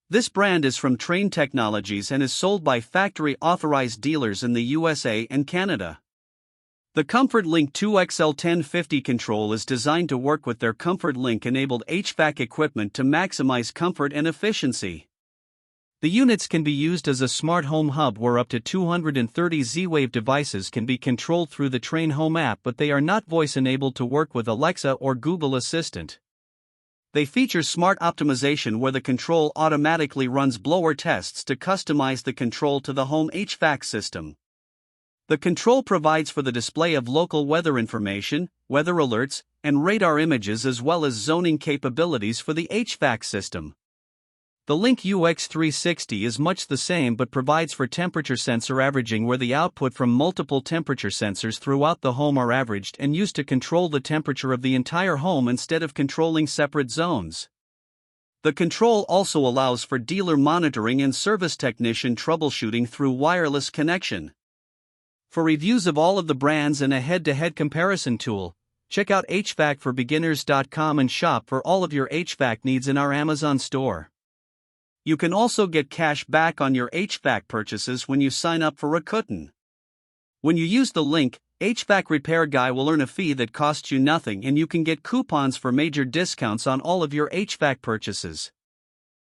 This brand is from Trane Technologies and is sold by factory-authorized dealers in the USA and Canada. The ComfortLink 2XL1050 control is designed to work with their ComfortLink-enabled HVAC equipment to maximize comfort and efficiency. The units can be used as a smart home hub where up to 230 Z-Wave devices can be controlled through the Trane Home app, but they are not voice-enabled to work with Alexa or Google Assistant. They feature smart optimization where the control automatically runs blower tests to customize the control to the home HVAC system. The control provides for the display of local weather information, weather alerts, and radar images as well as zoning capabilities for the HVAC system. The Link UX360 is much the same but provides for temperature sensor averaging where the output from multiple temperature sensors throughout the home are averaged and used to control the temperature of the entire home instead of controlling separate zones. The control also allows for dealer monitoring and service technician troubleshooting through wireless connection. For reviews of all of the brands and a head-to-head comparison tool, check out HvacRepairGuy.com and shop for all of your HVAC needs in our Amazon store. You can also get cash back on your HVAC purchases when you sign up for Rakuten. When you use the link, HVAC Repair Guy will earn a fee that costs you nothing and you can get coupons for major discounts on all of your HVAC purchases.